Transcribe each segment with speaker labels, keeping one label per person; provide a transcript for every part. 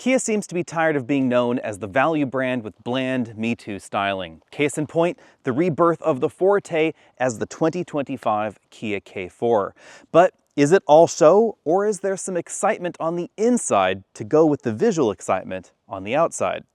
Speaker 1: Kia seems to be tired of being known as the value brand with bland Me Too styling. Case in point, the rebirth of the Forte as the 2025 Kia K4. But is it all show, or is there some excitement on the inside to go with the visual excitement on the outside?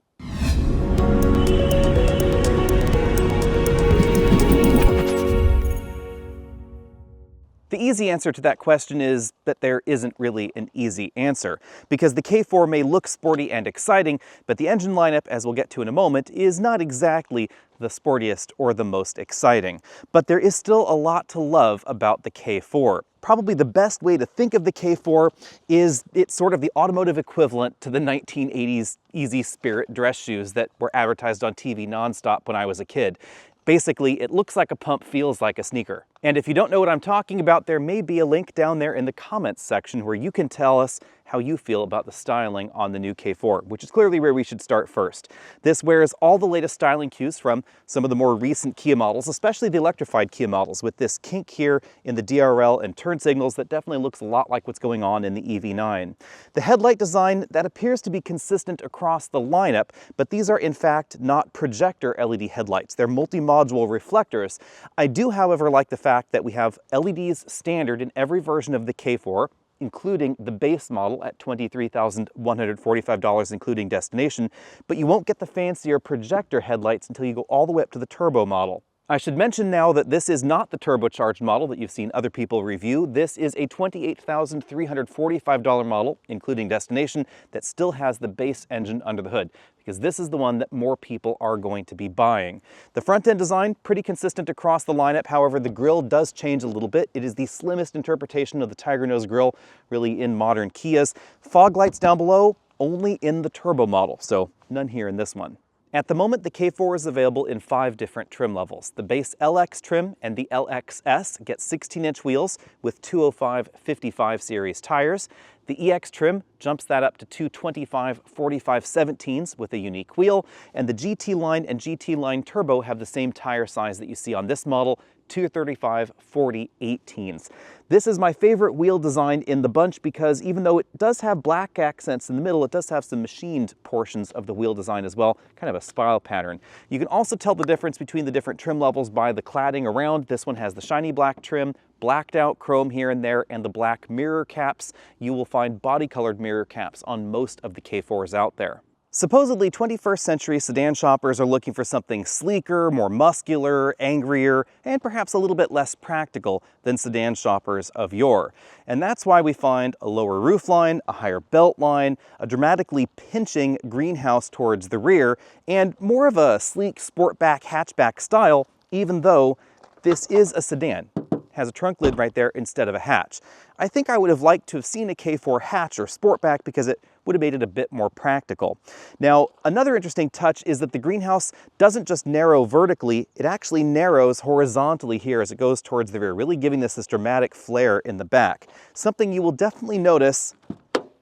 Speaker 1: The easy answer to that question is that there isn't really an easy answer, because the K4 may look sporty and exciting, but the engine lineup, as we'll get to in a moment, is not exactly the sportiest or the most exciting. But there is still a lot to love about the K4. Probably the best way to think of the K4 is it's sort of the automotive equivalent to the 1980s Easy Spirit dress shoes that were advertised on TV nonstop when I was a kid. Basically, it looks like a pump, feels like a sneaker. And if you don't know what I'm talking about, there may be a link down there in the comments section where you can tell us how you feel about the styling on the new K4, which is clearly where we should start first. This wears all the latest styling cues from some of the more recent Kia models, especially the electrified Kia models, with this kink here in the DRL and turn signals that definitely looks a lot like what's going on in the EV9. The headlight design, that appears to be consistent across the lineup, but these are in fact not projector LED headlights. They're multi-module reflectors. I do, however, like the fact that we have LEDs standard in every version of the K4, including the base model at $23,145 including destination, but you won't get the fancier projector headlights until you go all the way up to the turbo model. I should mention now that this is not the turbocharged model that you've seen other people review. This is a $28,345 model, including destination, that still has the base engine under the hood, because this is the one that more people are going to be buying. The front end design, pretty consistent across the lineup. However, the grille does change a little bit. It is the slimmest interpretation of the Tiger Nose grille, really, in modern Kias. Fog lights down below, only in the turbo model, so none here in this one. At the moment, the K4 is available in 5 different trim levels. The base LX trim and the LXS get 16-inch wheels with 205/55 series tires. The EX trim jumps that up to two 25/45/17s with a unique wheel, and the GT Line and GT Line Turbo have the same tire size that you see on this model, 235/40/18s. This is my favorite wheel design in the bunch because even though it does have black accents in the middle, it does have some machined portions of the wheel design as well, kind of a spiral pattern. You can also tell the difference between the different trim levels by the cladding around. This one has the shiny black trim, blacked out chrome here and there, and the black mirror caps. You will find body-colored mirror caps on most of the K4s out there. Supposedly, 21st century sedan shoppers are looking for something sleeker, more muscular, angrier, and perhaps a little bit less practical than sedan shoppers of yore. And that's why we find a lower roofline, a higher belt line, a dramatically pinching greenhouse towards the rear, and more of a sleek sportback hatchback style, even though this is a sedan. Has a trunk lid right there instead of a hatch. I think I would have liked to have seen a K4 hatch or sportback because it would have made it a bit more practical. Now, another interesting touch is that the greenhouse doesn't just narrow vertically, it actually narrows horizontally here as it goes towards the rear, really giving this dramatic flare in the back. Something you will definitely notice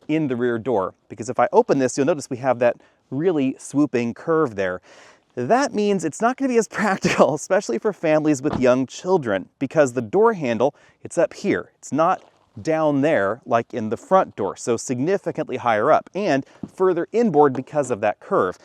Speaker 1: in the rear door, because if I open this, you'll notice we have that really swooping curve there. That means it's not going to be as practical, especially for families with young children, because the door handle, it's up here. It's not down there like in the front door, so significantly higher up and further inboard because of that curve.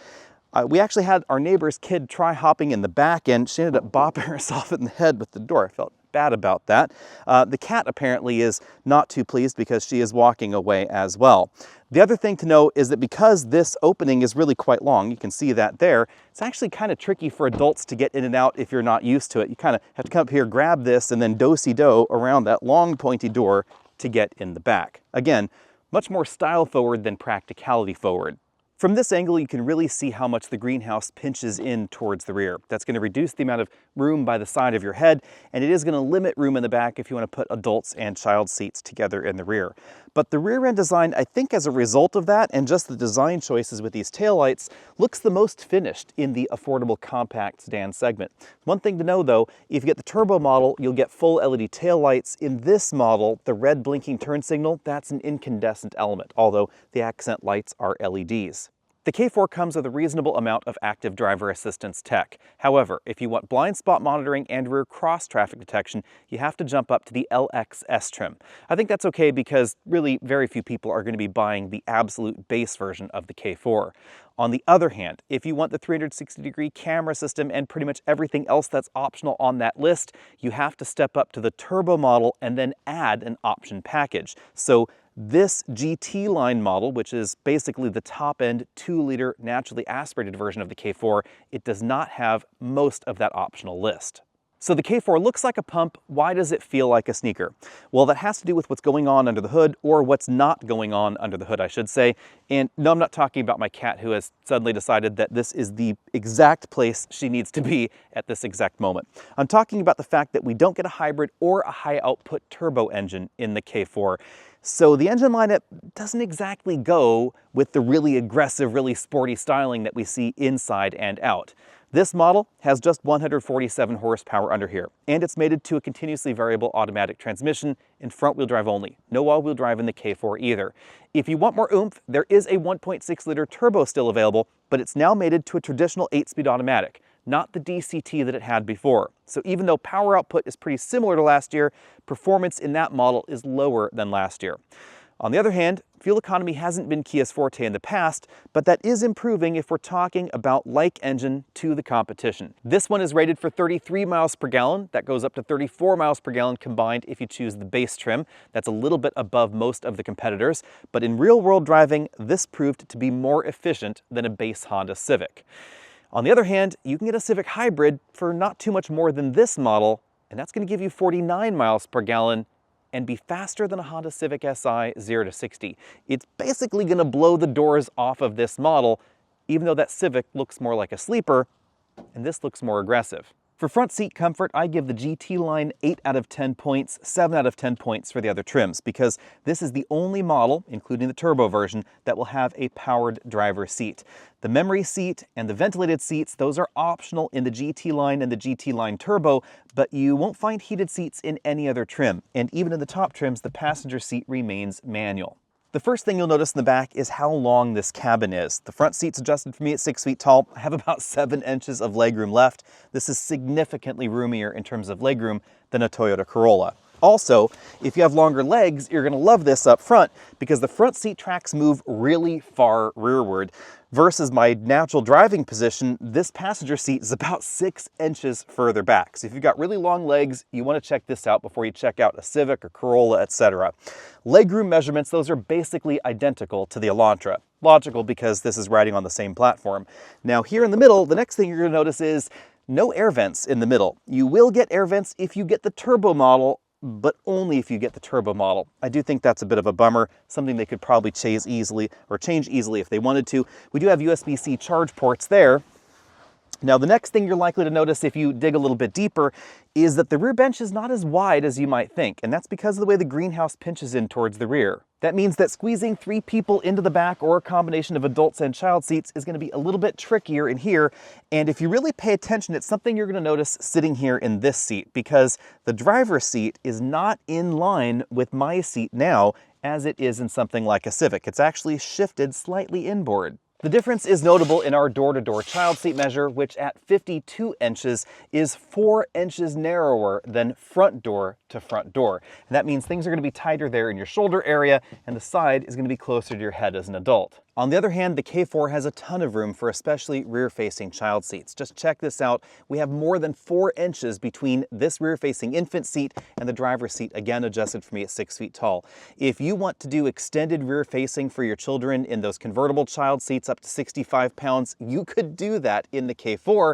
Speaker 1: We actually had our neighbor's kid try hopping in the back, and she ended up bopping herself in the head with the door. I felt bad about that. The cat apparently is not too pleased because she is walking away as well. The other thing to know is that because this opening is really quite long, you can see that there, it's actually kind of tricky for adults to get in and out if you're not used to it. You kind of have to come up here, grab this, and then do-si-do around that long pointy door to get in the back. Again, much more style forward than practicality forward. From this angle, you can really see how much the greenhouse pinches in towards the rear. That's going to reduce the amount of room by the side of your head, and it is going to limit room in the back if you want to put adults and child seats together in the rear. But the rear end design, I think as a result of that, and just the design choices with these taillights, looks the most finished in the affordable compact sedan segment. One thing to know though, if you get the turbo model, you'll get full LED taillights. In this model, the red blinking turn signal, that's an incandescent element, although the accent lights are LEDs. The K4 comes with a reasonable amount of active driver assistance tech. However, if you want blind spot monitoring and rear cross traffic detection, you have to jump up to the LXS trim. I think that's okay because really very few people are going to be buying the absolute base version of the K4. On the other hand, if you want the 360-degree camera system and pretty much everything else that's optional on that list, you have to step up to the turbo model and then add an option package. So this GT line model, which is basically the top-end 2-liter naturally aspirated version of the K4, it does not have most of that optional list. So the K4 looks like a pump. Why does it feel like a sneaker? Well, that has to do with what's going on under the hood, or what's not going on under the hood, I should say. And no, I'm not talking about my cat who has suddenly decided that this is the exact place she needs to be at this exact moment. I'm talking about the fact that we don't get a hybrid or a high output turbo engine in the K4. So the engine lineup doesn't exactly go with the really aggressive, really sporty styling that we see inside and out. This model has just 147 horsepower under here, and it's mated to a continuously variable automatic transmission in front-wheel drive only. No all-wheel drive in the K4 either. If you want more oomph, there is a 1.6-liter turbo still available, but it's now mated to a traditional 8-speed automatic, not the DCT that it had before. So even though power output is pretty similar to last year, performance in that model is lower than last year. On the other hand, fuel economy hasn't been Kia's forte in the past, but that is improving if we're talking about like engine to the competition. This one is rated for 33 miles per gallon. That goes up to 34 miles per gallon combined if you choose the base trim. That's a little bit above most of the competitors, but in real-world driving, this proved to be more efficient than a base Honda Civic. On the other hand, you can get a Civic Hybrid for not too much more than this model, and that's going to give you 49 miles per gallon and be faster than a Honda Civic Si 0 to 60. It's basically going to blow the doors off of this model, even though that Civic looks more like a sleeper, and this looks more aggressive. For front seat comfort, I give the GT line 8 out of 10 points, 7 out of 10 points for the other trims, because this is the only model, including the turbo version, that will have a powered driver's seat. The memory seat and the ventilated seats, those are optional in the GT line and the GT line turbo, but you won't find heated seats in any other trim. And even in the top trims, the passenger seat remains manual. The first thing you'll notice in the back is how long this cabin is. The front seat's adjusted for me at 6 feet tall. I have about 7 inches of legroom left. This is significantly roomier in terms of legroom than a Toyota Corolla. Also, if you have longer legs, you're gonna love this up front because the front seat tracks move really far rearward. Versus my natural driving position, this passenger seat is about 6 inches further back. So if you've got really long legs, you want to check this out before you check out a Civic or Corolla, etc. Legroom measurements, those are basically identical to the Elantra. Logical because this is riding on the same platform. Now here in the middle, the next thing you're going to notice is no air vents in the middle. You will get air vents if you get the turbo model, but only if you get the turbo model. I do think that's a bit of a bummer, something they could probably change easily if they wanted to. We do have USB-C charge ports there. Now the next thing you're likely to notice if you dig a little bit deeper is that the rear bench is not as wide as you might think, and that's because of the way the greenhouse pinches in towards the rear. That means that squeezing 3 people into the back or a combination of adults and child seats is going to be a little bit trickier in here. And if you really pay attention, it's something you're going to notice sitting here in this seat because the driver's seat is not in line with my seat now as it is in something like a Civic. It's actually shifted slightly inboard. The difference is notable in our door-to-door child seat measure, which at 52 inches is 4 inches narrower than front door to front door. And that means things are going to be tighter there in your shoulder area, and the side is going to be closer to your head as an adult. On the other hand, the K4 has a ton of room for especially rear-facing child seats. Just check this out. We have more than 4 inches between this rear-facing infant seat and the driver's seat, again adjusted for me at 6 feet tall. If you want to do extended rear-facing for your children in those convertible child seats up to 65 pounds, you could do that in the K4.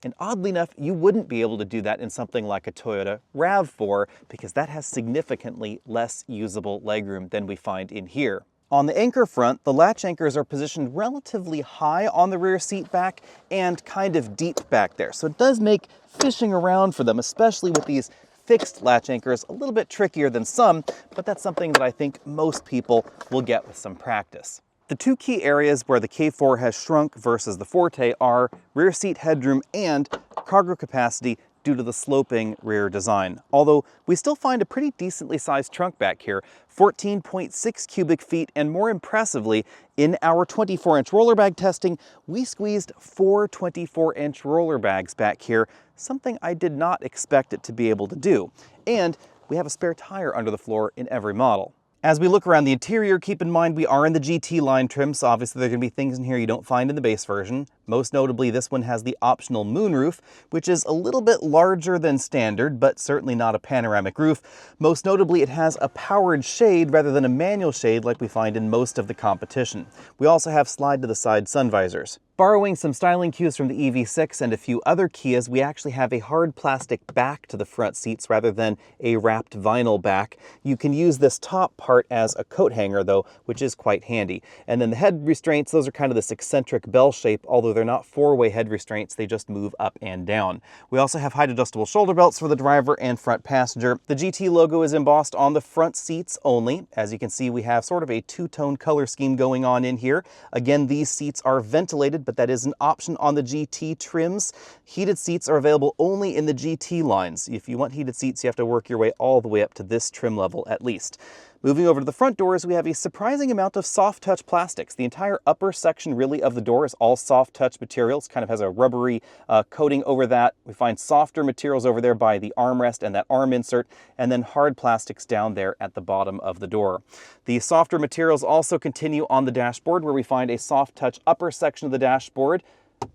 Speaker 1: And oddly enough, you wouldn't be able to do that in something like a Toyota RAV4 because that has significantly less usable legroom than we find in here. On the anchor front, the latch anchors are positioned relatively high on the rear seat back and kind of deep back there. So it does make fishing around for them, especially with these fixed latch anchors, a little bit trickier than some, but that's something that I think most people will get with some practice. The two key areas where the K4 has shrunk versus the Forte are rear seat headroom and cargo capacity due to the sloping rear design. Although we still find a pretty decently sized trunk back here, 14.6 cubic feet, and more impressively, in our 24-inch roller bag testing, we squeezed 4 24-inch roller bags back here, something I did not expect it to be able to do. And we have a spare tire under the floor in every model. As we look around the interior, keep in mind we are in the GT line trim, so obviously there are going to be things in here you don't find in the base version. Most notably, this one has the optional moonroof, which is a little bit larger than standard, but certainly not a panoramic roof. Most notably, it has a powered shade rather than a manual shade like we find in most of the competition. We also have slide-to-the-side sun visors. Borrowing some styling cues from the EV6 and a few other Kias, we actually have a hard plastic back to the front seats rather than a wrapped vinyl back. You can use this top part as a coat hanger though, which is quite handy. And then the head restraints, those are kind of this eccentric bell shape, although they're not four-way head restraints, they just move up and down. We also have height adjustable shoulder belts for the driver and front passenger. The GT logo is embossed on the front seats only. As you can see, we have sort of a two-tone color scheme going on in here. Again, these seats are ventilated, but that is an option on the GT trims. Heated seats are available only in the GT lines. If you want heated seats, you have to work your way all the way up to this trim level at least. Moving over to the front doors, we have a surprising amount of soft touch plastics. The entire upper section really of the door is all soft touch materials, kind of has a rubbery coating over that. We find softer materials over there by the armrest and that arm insert, and then hard plastics down there at the bottom of the door. The softer materials also continue on the dashboard, where we find a soft touch upper section of the dashboard.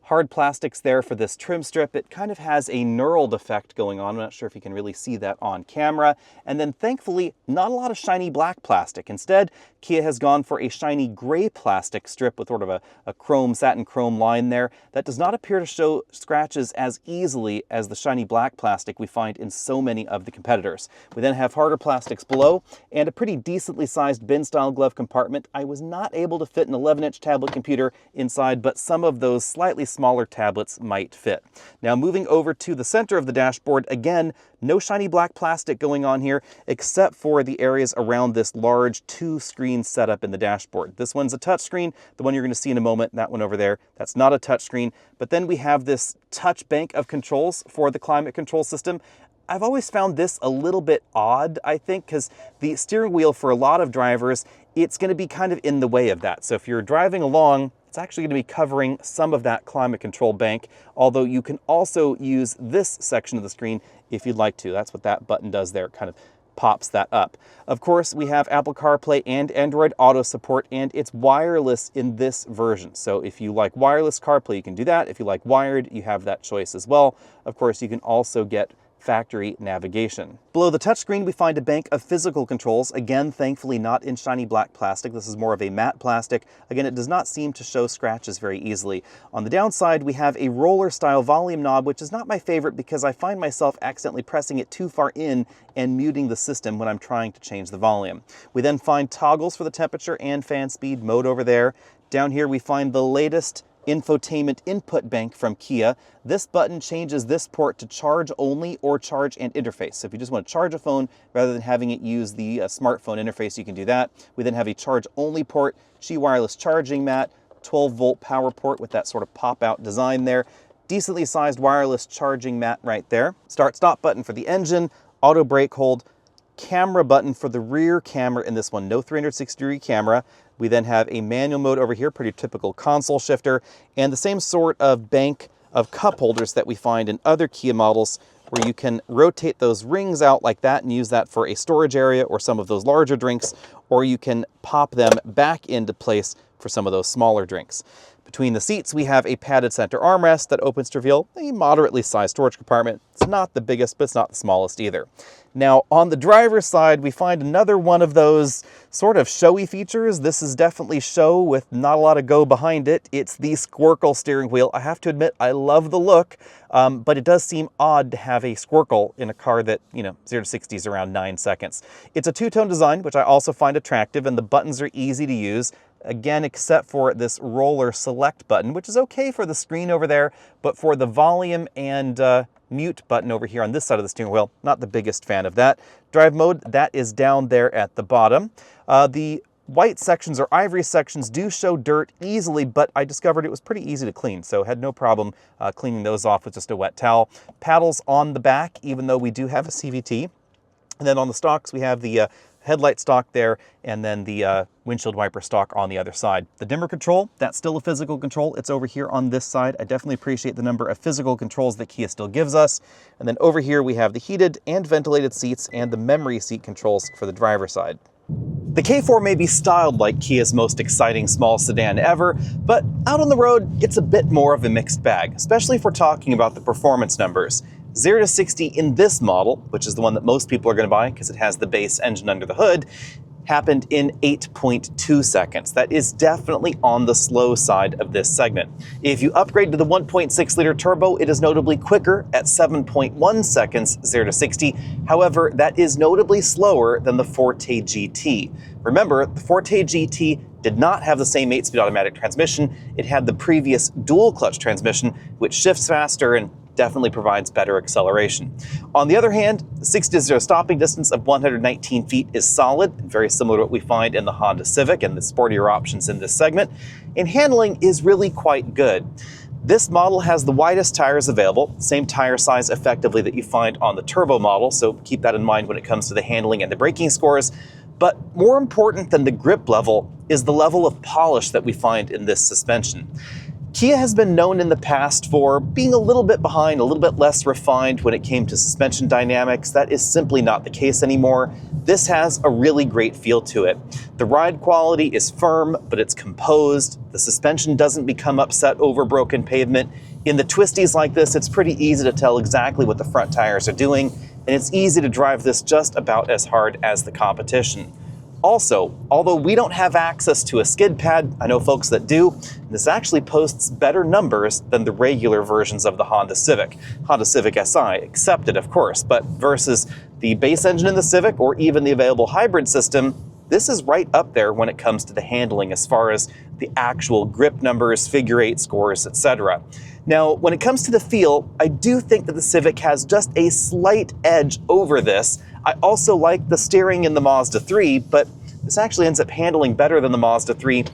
Speaker 1: Hard plastics there for this trim strip. It kind of has a knurled effect going on. I'm not sure if you can really see that on camera. And then thankfully, not a lot of shiny black plastic. Instead, Kia has gone for a shiny gray plastic strip with sort of a chrome, satin chrome line there. That does not appear to show scratches as easily as the shiny black plastic we find in so many of the competitors. We then have harder plastics below and a pretty decently sized bin-style glove compartment. I was not able to fit an 11-inch tablet computer inside, but some of those slightly smaller tablets might fit. Now moving over to the center of the dashboard, again, no shiny black plastic going on here, except for the areas around this large two-screen setup in the dashboard. This one's a touchscreen. The one you're going to see in a moment, that one over there, that's not a touchscreen. But then we have this touch bank of controls for the climate control system. I've always found this a little bit odd, I think, because the steering wheel for a lot of drivers, it's going to be kind of in the way of that. So if you're driving along, it's actually going to be covering some of that climate control bank, although you can also use this section of the screen if you'd like to. That's what that button does there, it kind of pops that up. Of course, we have Apple CarPlay and Android Auto support, and it's wireless in this version. So if you like wireless CarPlay, you can do that. If you like wired, you have that choice as well. Of course, you can also get factory navigation. Below the touchscreen, we find a bank of physical controls. Again, thankfully not in shiny black plastic. This is more of a matte plastic. Again, it does not seem to show scratches very easily. On the downside, we have a roller style volume knob, which is not my favorite because I find myself accidentally pressing it too far in and muting the system when I'm trying to change the volume. We then find toggles for the temperature and fan speed mode over there. Down here, we find the latest infotainment input bank from Kia. This button changes this port to charge only or charge and interface. So if you just want to charge a phone rather than having it use the smartphone interface, you can do that. We then have a charge only port, Qi wireless charging mat, 12-volt power port with that sort of pop-out design there. Decently sized wireless charging mat right there. Start-stop button for the engine, auto brake hold, camera button for the rear camera in this one, no 360-degree camera. We then have a manual mode over here, pretty typical console shifter, and the same sort of bank of cup holders that we find in other Kia models, where you can rotate those rings out like that and use that for a storage area or some of those larger drinks, or you can pop them back into place for some of those smaller drinks. Between the seats, we have a padded center armrest that opens to reveal a moderately sized storage compartment. It's not the biggest, but it's not the smallest either. Now, on the driver's side, we find another one of those sort of showy features. This is definitely show with not a lot of go behind it. It's the Squircle steering wheel. I have to admit, I love the look, but it does seem odd to have a Squircle in a car that, 0 to 60 is around 9 seconds. It's a two-tone design, which I also find attractive, and the buttons are easy to use. Again, except for this roller select button, which is okay for the screen over there, but for the volume and mute button over here on this side of the steering wheel, not the biggest fan of that. Drive mode, that is down there at the bottom. The white sections or ivory sections do show dirt easily, but I discovered it was pretty easy to clean, so had no problem cleaning those off with just a wet towel. Paddles on the back, even though we do have a CVT. And then on the stalks, we have the headlight stalk there, and then the windshield wiper stalk on the other side. The dimmer control, that's still a physical control. It's over here on this side. I definitely appreciate the number of physical controls that Kia still gives us. And then over here, we have the heated and ventilated seats and the memory seat controls for the driver's side. The K4 may be styled like Kia's most exciting small sedan ever, but out on the road, it's a bit more of a mixed bag, especially if we're talking about the performance numbers. 0 to 60 in this model, which is the one that most people are going to buy because it has the base engine under the hood, happened in 8.2 seconds. That is definitely on the slow side of this segment. If you upgrade to the 1.6-liter turbo, it is notably quicker at 7.1 seconds 0 to 60. However, that is notably slower than the Forte GT. Remember, the Forte GT did not have the same 8-speed automatic transmission. It had the previous dual-clutch transmission, which shifts faster and definitely provides better acceleration. On the other hand, the 60-0 stopping distance of 119 feet is solid, and very similar to what we find in the Honda Civic and the sportier options in this segment, and handling is really quite good. This model has the widest tires available, same tire size effectively that you find on the turbo model, so keep that in mind when it comes to the handling and the braking scores. But more important than the grip level is the level of polish that we find in this suspension. Kia has been known in the past for being a little bit behind, a little bit less refined when it came to suspension dynamics. That is simply not the case anymore. This has a really great feel to it. The ride quality is firm, but it's composed. The suspension doesn't become upset over broken pavement. In the twisties like this, it's pretty easy to tell exactly what the front tires are doing, and it's easy to drive this just about as hard as the competition. Also, although we don't have access to a skid pad, I know folks that do, this actually posts better numbers than the regular versions of the Honda Civic. Honda Civic Si accepted, of course, but versus the base engine in the Civic or even the available hybrid system, this is right up there when it comes to the handling as far as the actual grip numbers, figure 8 scores, etc. Now, when it comes to the feel, I do think that the Civic has just a slight edge over this. I also like the steering in the Mazda 3, but this actually ends up handling better than the Mazda 3.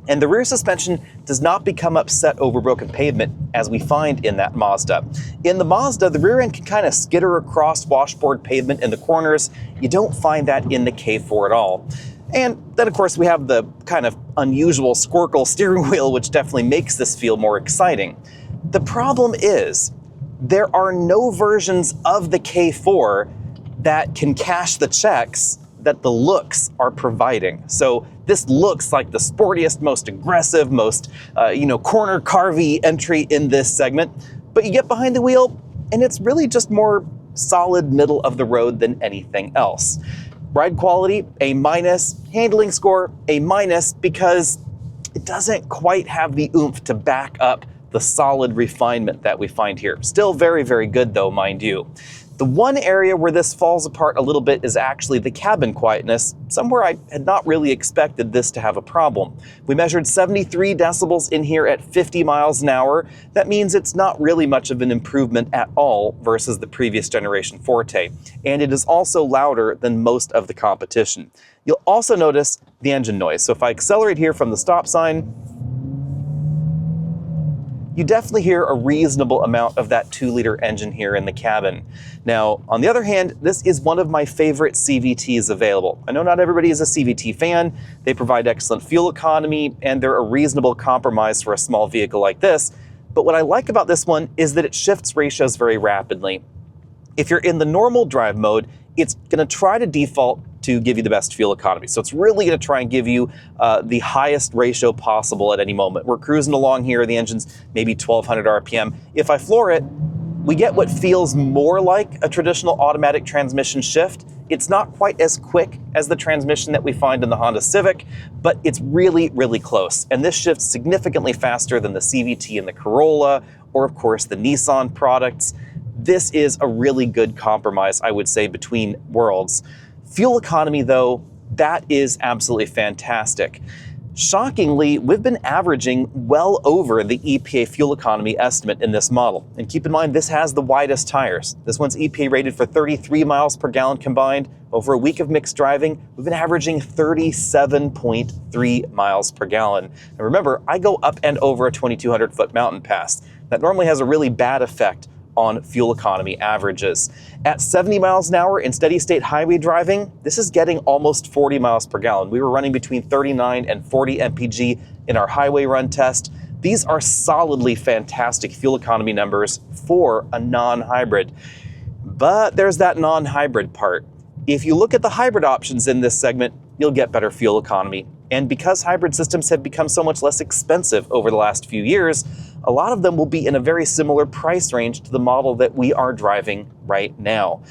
Speaker 1: And the rear suspension does not become upset over broken pavement as we find in that Mazda. In the Mazda, the rear end can kind of skitter across washboard pavement in the corners. You don't find that in the K4 at all. And then, of course, we have the kind of unusual squircle steering wheel, which definitely makes this feel more exciting. The problem is, there are no versions of the K4 that can cash the checks that the looks are providing. So this looks like the sportiest, most aggressive, most corner carvy entry in this segment, but you get behind the wheel and it's really just more solid middle of the road than anything else. Ride quality, A-, handling score, A-, because it doesn't quite have the oomph to back up the solid refinement that we find here. Still very, very good though, mind you. The one area where this falls apart a little bit is actually the cabin quietness, somewhere I had not really expected this to have a problem. We measured 73 decibels in here at 50 miles an hour. That means it's not really much of an improvement at all versus the previous generation Forte. And it is also louder than most of the competition. You'll also notice the engine noise. So if I accelerate here from the stop sign, you definitely hear a reasonable amount of that 2-liter engine here in the cabin. Now, on the other hand, this is one of my favorite CVTs available. I know not everybody is a CVT fan. They provide excellent fuel economy, and they're a reasonable compromise for a small vehicle like this. But what I like about this one is that it shifts ratios very rapidly. If you're in the normal drive mode, it's going to try to default to give you the best fuel economy. So it's really going to try and give you the highest ratio possible at any moment. We're cruising along here, the engine's maybe 1200 RPM. If I floor it, we get what feels more like a traditional automatic transmission shift. It's not quite as quick as the transmission that we find in the Honda Civic, but it's really, really close. And this shifts significantly faster than the CVT and the Corolla, or of course the Nissan products. This is a really good compromise, I would say, between worlds. Fuel economy, though, that is absolutely fantastic. Shockingly, we've been averaging well over the EPA fuel economy estimate in this model. And keep in mind, this has the widest tires. This one's EPA rated for 33 miles per gallon combined. Over a week of mixed driving, we've been averaging 37.3 miles per gallon. And remember, I go up and over a 2,200-foot mountain pass. That normally has a really bad effect on fuel economy averages. At 70 miles an hour in steady state highway driving, this is getting almost 40 miles per gallon. We were running between 39 and 40 mpg in our highway run test. These are solidly fantastic fuel economy numbers for a non-hybrid. But there's that non-hybrid part. If you look at the hybrid options in this segment, you'll get better fuel economy. And because hybrid systems have become so much less expensive over the last few years, a lot of them will be in a very similar price range to the model that we are driving right now.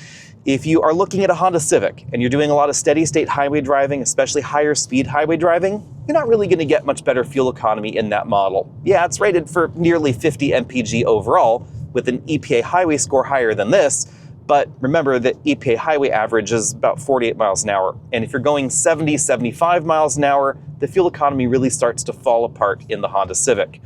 Speaker 1: If you are looking at a Honda Civic and you're doing a lot of steady state highway driving, especially higher speed highway driving, you're not really going to get much better fuel economy in that model. Yeah, it's rated for nearly 50 mpg overall, with an EPA highway score higher than this. But remember that EPA highway average is about 48 miles an hour. And if you're going 70, 75 miles an hour, the fuel economy really starts to fall apart in the Honda Civic.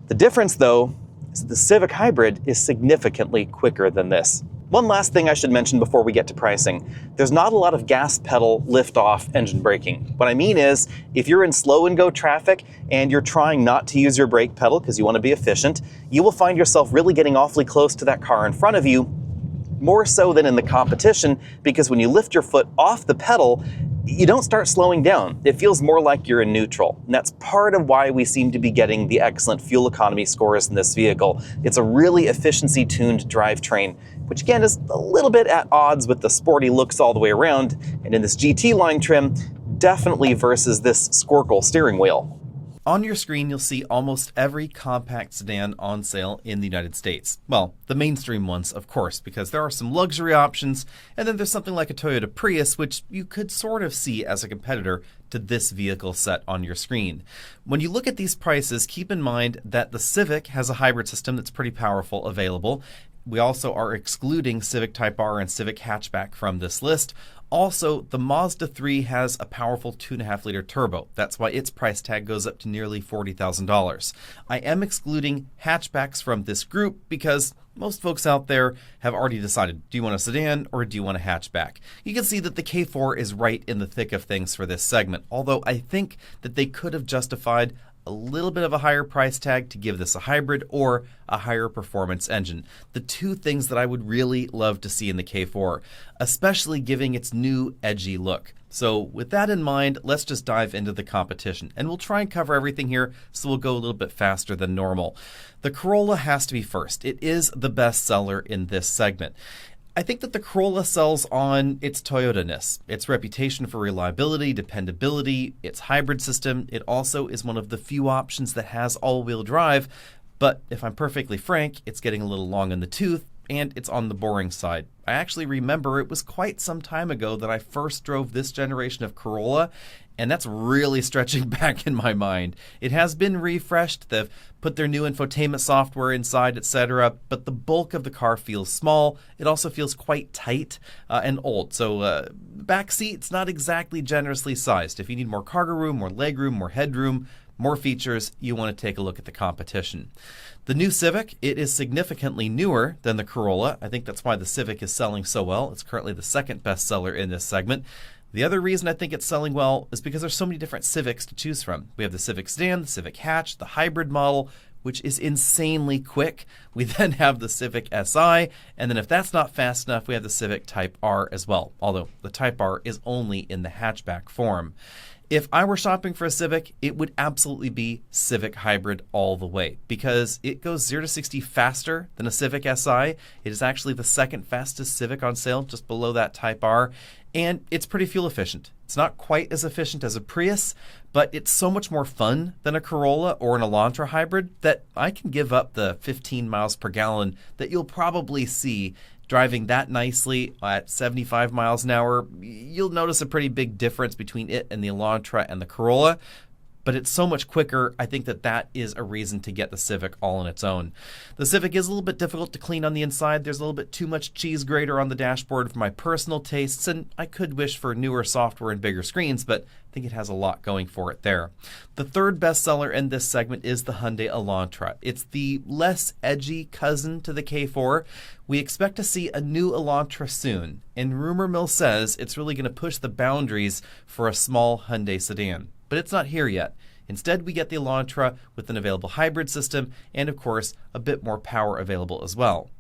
Speaker 1: The difference, though, is that the Civic Hybrid is significantly quicker than this. One last thing I should mention before we get to pricing. There's not a lot of gas pedal lift-off engine braking. What I mean is, if you're in slow and go traffic and you're trying not to use your brake pedal because you want to be efficient, you will find yourself really getting awfully close to that car in front of you, more so than in the competition, because when you lift your foot off the pedal, you don't start slowing down. It feels more like you're in neutral. And that's part of why we seem to be getting the excellent fuel economy scores in this vehicle. It's a really efficiency-tuned drivetrain, which again is a little bit at odds with the sporty looks all the way around, and in this GT line trim, definitely versus this Squircle steering wheel.
Speaker 2: On your screen, you'll see almost every compact sedan on sale in the United States. Well, the mainstream ones, of course, because there are some luxury options, and then there's something like a Toyota Prius, which you could sort of see as a competitor to this vehicle set on your screen. When you look at these prices, keep in mind that the Civic has a hybrid system that's pretty powerful available. We also are excluding Civic Type R and Civic Hatchback from this list. Also, the Mazda 3 has a powerful 2.5-liter turbo. That's why its price tag goes up to nearly $40,000. I am excluding hatchbacks from this group because most folks out there have already decided, do you want a sedan or do you want a hatchback? You can see that the K4 is right in the thick of things for this segment, although I think that they could have justified a little bit of a higher price tag to give this a hybrid or a higher performance engine. The two things that I would really love to see in the K4, especially giving its new edgy look. So with that in mind, let's just dive into the competition. And we'll try and cover everything here, so we'll go a little bit faster than normal. The Corolla has to be first. It is the best seller in this segment. I think that the Corolla sells on its Toyota-ness, its reputation for reliability, dependability, its hybrid system. It also is one of the few options that has all-wheel drive, but if I'm perfectly frank, it's getting a little long in the tooth, and it's on the boring side. I actually remember it was quite some time ago that I first drove this generation of Corolla, and that's really stretching back in my mind. It has been refreshed, they've put their new infotainment software inside, etc., but the bulk of the car feels small. It also feels quite tight and old, so back seat's not exactly generously sized. If you need more cargo room, more legroom, more headroom, more features, you want to take a look at the competition. The new Civic, it is significantly newer than the Corolla. I think that's why the Civic is selling so well. It's currently the second best seller in this segment. The other reason I think it's selling well is because there's so many different Civics to choose from. We have the Civic Sedan, the Civic Hatch, the hybrid model, which is insanely quick. We then have the Civic Si, and then if that's not fast enough, we have the Civic Type R as well, although the Type R is only in the hatchback form. If I were shopping for a Civic, it would absolutely be Civic Hybrid all the way because it goes 0 to 60 faster than a Civic Si. It is actually the second fastest Civic on sale, just below that Type R, and it's pretty fuel efficient. It's not quite as efficient as a Prius, but it's so much more fun than a Corolla or an Elantra hybrid that I can give up the 15 miles per gallon that you'll probably see driving that nicely at 75 miles an hour. You'll notice a pretty big difference between it and the Elantra and the Corolla. but it's so much quicker. I think that is a reason to get the Civic all on its own. The Civic is a little bit difficult to clean on the inside. There's a little bit too much cheese grater on the dashboard for my personal tastes, and I could wish for newer software and bigger screens, but I think it has a lot going for it there. The third bestseller in this segment is the Hyundai Elantra. It's the less edgy cousin to the K4. We expect to see a new Elantra soon, and rumor mill says it's really going to push the boundaries for a small Hyundai sedan. But it's not here yet. Instead, we get the Elantra with an available hybrid system and, of course, a bit more power available as well.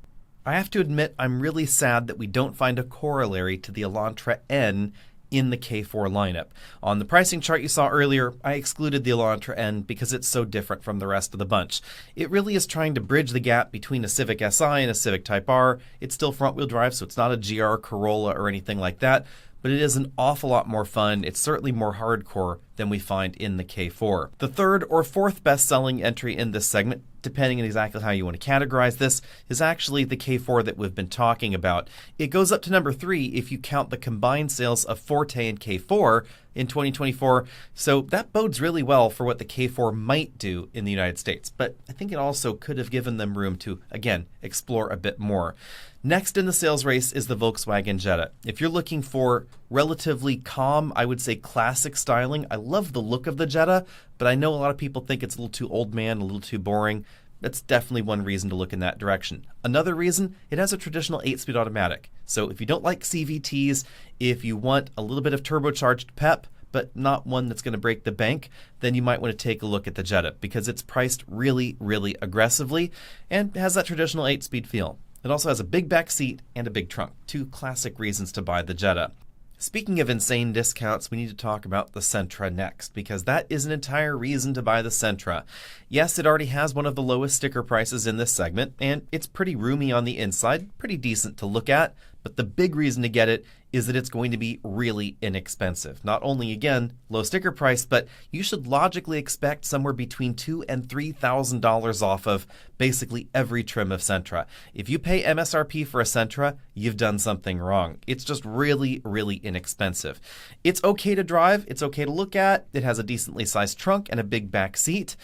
Speaker 2: I have to admit I'm really sad that we don't find a corollary to the Elantra N in the K4 lineup. On the pricing chart you saw earlier, I excluded the Elantra N because it's so different from the rest of the bunch. It really is trying to bridge the gap between a Civic Si and a Civic Type R. It's still front-wheel drive, so it's not a GR Corolla or anything like that, but it is an awful lot more fun. It's certainly more hardcore than we find in the K4. The third or fourth best-selling entry in this segment, depending on exactly how you want to categorize this, is actually the K4 that we've been talking about. It goes up to number 3 if you count the combined sales of Forte and K4 in 2024, so that bodes really well for what the K4 might do in the United States, but I think it also could have given them room to, again, explore a bit more. Next in the sales race is the Volkswagen Jetta. If you're looking for relatively calm, I would say classic styling, I love the look of the Jetta, but I know a lot of people think it's a little too old man, a little too boring. That's definitely one reason to look in that direction. Another reason, it has a traditional 8-speed automatic. So if you don't like CVTs, if you want a little bit of turbocharged pep, but not one that's going to break the bank, then you might want to take a look at the Jetta because it's priced really, really aggressively and has that traditional 8-speed feel. It also has a big back seat and a big trunk, 2 classic reasons to buy the Jetta. Speaking of insane discounts, we need to talk about the Sentra next, because that is an entire reason to buy the Sentra. Yes, it already has one of the lowest sticker prices in this segment, and it's pretty roomy on the inside, pretty decent to look at, but the big reason to get it is that it's going to be really inexpensive. Not only, again, low sticker price, but you should logically expect somewhere between $2,000 and $3,000 off of basically every trim of Sentra. If you pay MSRP for a Sentra, you've done something wrong. It's just really, really inexpensive. It's okay to drive. It's okay to look at. It has a decently sized trunk and a big back seat.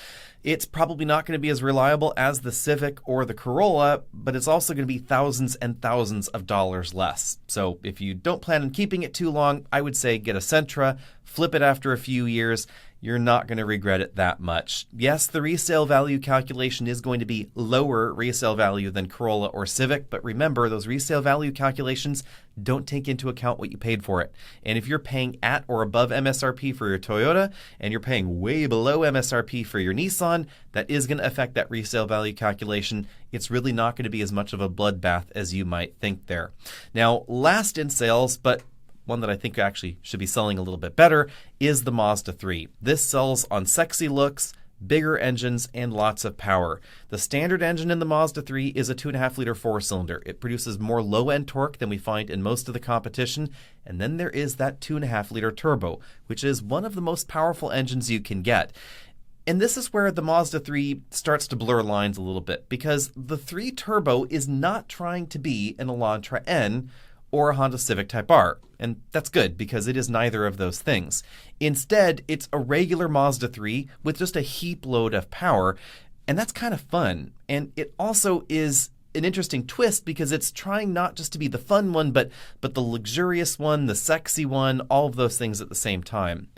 Speaker 2: It's probably not going to be as reliable as the Civic or the Corolla, but it's also going to be thousands and thousands of dollars less. So if you don't plan on keeping it too long, I would say get a Sentra, flip it after a few years. You're not going to regret it that much. Yes, the resale value calculation is going to be lower resale value than Corolla or Civic, but remember, those resale value calculations don't take into account what you paid for it. And if you're paying at or above MSRP for your Toyota, and you're paying way below MSRP for your Nissan, that is going to affect that resale value calculation. It's really not going to be as much of a bloodbath as you might think there. Now, last in sales, but one that I think actually should be selling a little bit better, is the Mazda 3. This sells on sexy looks, bigger engines, and lots of power. The standard engine in the Mazda 3 is a 2.5-liter 4-cylinder. It produces more low-end torque than we find in most of the competition, and then there is that 2.5-liter turbo, which is one of the most powerful engines you can get. And this is where the Mazda 3 starts to blur lines a little bit, because the 3 Turbo is not trying to be an Elantra N or a Honda Civic Type R. And that's good, because it is neither of those things. Instead, it's a regular Mazda 3 with just a heap load of power, and that's kind of fun. And it also is an interesting twist because it's trying not just to be the fun one, but the luxurious one, the sexy one, all of those things at the same time.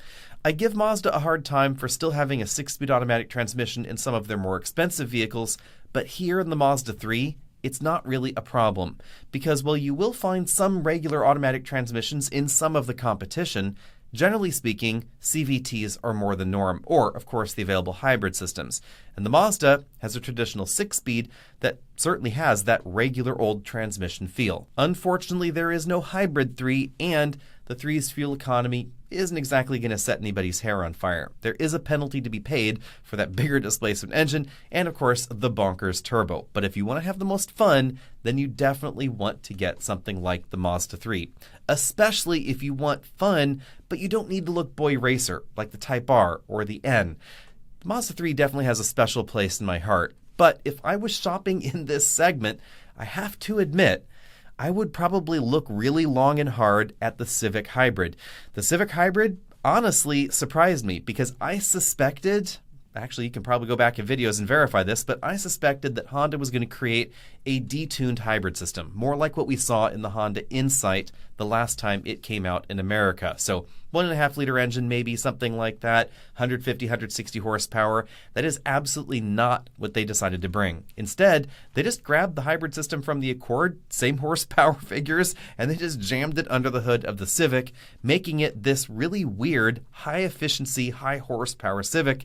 Speaker 2: I give Mazda a hard time for still having a 6-speed automatic transmission in some of their more expensive vehicles, but here in the Mazda 3, it's not really a problem, because while you will find some regular automatic transmissions in some of the competition, generally speaking, CVTs are more the norm, or, of course, the available hybrid systems. And the Mazda has a traditional 6-speed that certainly has that regular old transmission feel. Unfortunately, there is no hybrid 3, and the 3's fuel economy isn't exactly going to set anybody's hair on fire. There is a penalty to be paid for that bigger displacement engine and, of course, the bonkers turbo. But if you want to have the most fun, then you definitely want to get something like the Mazda 3. Especially if you want fun, but you don't need to look boy racer like the Type R or the N. The Mazda 3 definitely has a special place in my heart. But if I was shopping in this segment, I have to admit, I would probably look really long and hard at the Civic Hybrid. The Civic Hybrid, honestly surprised me because I suspected, actually you can probably go back in videos and verify this, but I suspected that Honda was going to create a detuned hybrid system, more like what we saw in the Honda Insight the last time it came out in America. So 1.5 liter engine, maybe something like that, 150, 160 horsepower. That is absolutely not what they decided to bring. Instead, they just grabbed the hybrid system from the Accord, same horsepower figures, and they just jammed it under the hood of the Civic, making it this really weird, high efficiency, high horsepower Civic.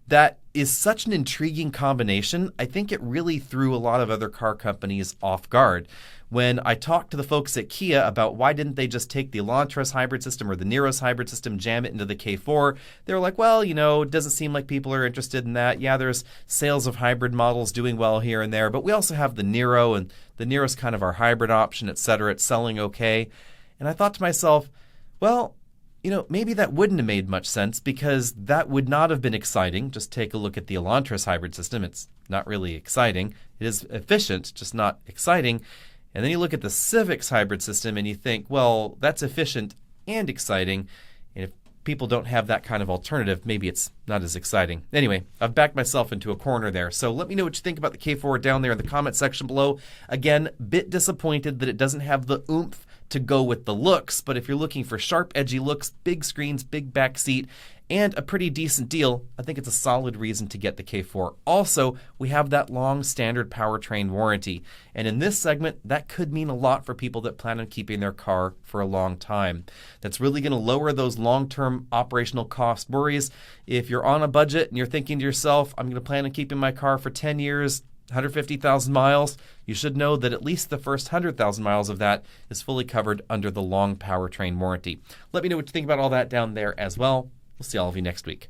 Speaker 2: That is such an intriguing combination. I think it really threw a lot of other car companies off guard. When I talked to the folks at Kia about why didn't they just take the Elantra's hybrid system or the Niro's hybrid system, jam it into the K4, they were like, well, it doesn't seem like people are interested in that. Yeah, there's sales of hybrid models doing well here and there, but we also have the Niro, and the Niro's kind of our hybrid option, etc. It's selling okay. And I thought to myself, well, maybe that wouldn't have made much sense because that would not have been exciting. Just take a look at the Elantra's hybrid system. It's not really exciting. It is efficient, just not exciting. And then you look at the Civic's hybrid system and you think, well, that's efficient and exciting. And if people don't have that kind of alternative, maybe it's not as exciting. Anyway, I've backed myself into a corner there. So let me know what you think about the K4 down there in the comment section below. Again, bit disappointed that it doesn't have the oomph to go with the looks, but if you're looking for sharp, edgy looks, big screens, big back seat, and a pretty decent deal, I think it's a solid reason to get the K4. Also, we have that long standard powertrain warranty, and in this segment, that could mean a lot for people that plan on keeping their car for a long time. That's really going to lower those long-term operational cost worries. If you're on a budget and you're thinking to yourself, I'm going to plan on keeping my car for 10 years, 150,000 miles, you should know that at least the first 100,000 miles of that is fully covered under the long powertrain warranty. Let me know what you think about all that down there as well. We'll see all of you next week.